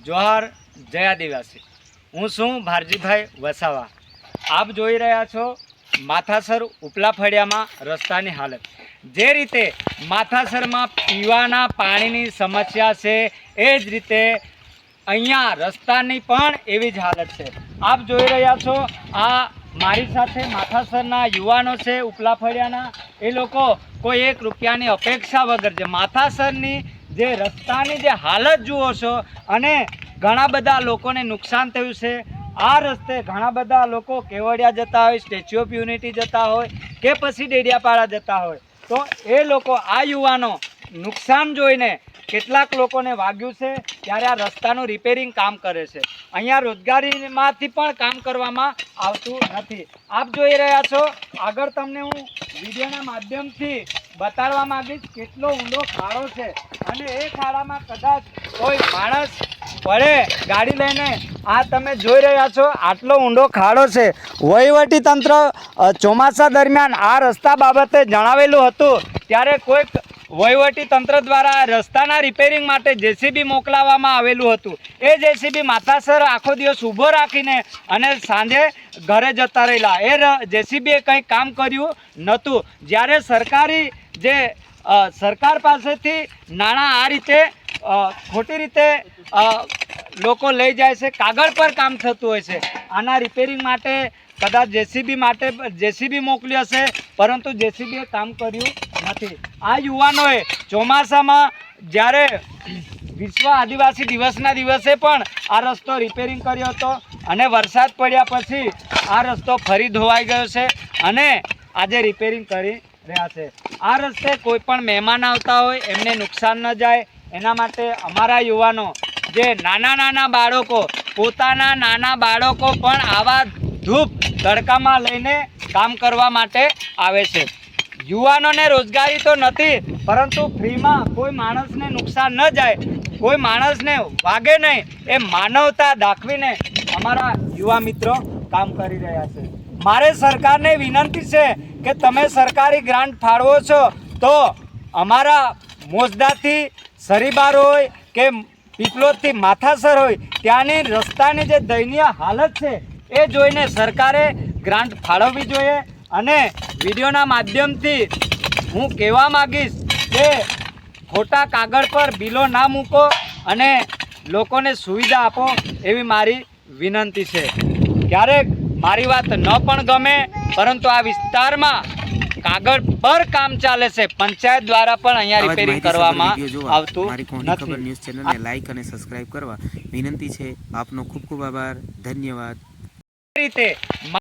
જોહાર જય આદિવાસી। હું છું ભારજીભાઈ વસાવા। આપ જોઈ રહ્યા છો માથાસર ઉપલા ફળિયામાં રસ્તાની હાલત। જે રીતે માથાસરમાં પીવાના પાણીની સમસ્યા છે, એ જ રીતે અહીંયા રસ્તાની પણ એવી જ હાલત છે। આપ જોઈ રહ્યા છો, આ મારી સાથે માથાસરના યુવાનો છે ઉપલા ફળિયાના। એ લોકો કોઈ 1 રૂપિયાની અપેક્ષા વગર જે માથાસરની જે રસ્તાની જે હાલત જુઓ છો, અને ઘણા બધા લોકોને નુકસાન થયું છે। આ રસ્તે ઘણા બધા લોકો કેવડિયા જતા હોય, સ્ટેચ્યુ ઓફ યુનિટી જતા હોય કે પછી ડેડિયાપાડા જતા હોય, તો એ લોકો આ યુવાનો નુકસાન જોઈને કેટલાક લોકોને વાગ્યું છે ત્યારે આ રસ્તાનું રિપેરિંગ કામ કરે છે। અહીંયા રોજગારીમાંથી પણ કામ કરવામાં આવતું નથી। આપ જોઈ રહ્યા છો, આગળ તમને હું વિડીયોના માધ્યમથી બતાડવા માંગીશ કેટલો ઊંડો ખાડો છે, અને એ ખાડામાં કદાચ કોઈ માણસ પડે ગાડી લઈને। આ તમે જોઈ રહ્યા છો, આટલો ઊંડો ખાડો છે। વહીવટી તંત્ર ચોમાસા દરમિયાન આ રસ્તા બાબતે જણાવેલું હતું, ત્યારે કોઈક વહીવટી તંત્ર દ્વારા રસ્તાના રિપેરિંગ માટે જેસીબી મોકલાવવામાં આવેલું હતું। એ જેસીબી માથાસર આખો દિવસ ઊભો રાખીને અને સાંજે ઘરે જતા રહેલા। એ જેસીબીએ કંઈ કામ કર્યું નહોતું। જ્યારે સરકારી જે સરકાર પાસેથી નાણાં આ રીતે ખોટી રીતે લોકો લઈ જાય છે, કાગળ પર કામ થતું હોય છે। આના રિપેરિંગ માટે કદાચ જેસીબી મોકલી હશે, પરંતુ જેસીબીએ કામ કર્યું નથી। આ યુવાનોએ ચોમાસામાં જ્યારે વિશ્વ આદિવાસી દિવસના દિવસે પણ આ રસ્તો રિપેરિંગ કર્યો હતો, અને વરસાદ પડ્યા પછી આ રસ્તો ફરી ધોવાઈ ગયો છે અને આજે રિપેરિંગ કરી રહ્યા છે। આ રસ્તે કોઈ પણ મહેમાન આવતા હોય એમને નુકસાન ન જાય, એના માટે અમારા યુવાનો જે નાના બાળકો, પોતાના નાના બાળકો પણ આવા ધૂપ તડકામાં લઈને કામ કરવા માટે આવે છે। યુવાનોને રોજગારી તો નથી, પરંતુ ફ્રીમાં કોઈ માણસને નુકસાન ન જાય, કોઈ માણસને વાગે નહીં, એ માનવતા દાખવીને અમારા યુવા મિત્રો કામ કરી રહ્યા છે। મારે સરકારને વિનંતી છે કે તમે સરકારી ગ્રાન્ટ ફાળવો છો તો અમારા મોજદાથી સરીબાર હોય કે પીપલોદથી માથાસર હોય, ત્યાંની રસ્તાની જે દયનીય હાલત છે એ જોઈને સરકારે ગ્રાન્ટ ફાળવવી જોઈએ। અને વિડીયોના માધ્યમથી હું કહેવા માગીશ કે ખોટા કાગળ પર બિલો ના મૂકો અને લોકોને સુવિધા આપો, એવી મારી વિનંતી છે। ક્યારેક મારી વાત ન પણ ગમે, પરંતુ આ વિસ્તારમાં કાગળ પર કામ ચાલે છે, પંચાયત દ્વારા પણ અહીંયા રિપેરિંગ કરવામાં આવતું નથી। ન્યૂઝ ચેનલને લાઈક અને સબસ્ક્રાઇબ કરવા વિનંતી છે। આપનો ખૂબ ખૂબ આભાર, ધન્યવાદ। રીતે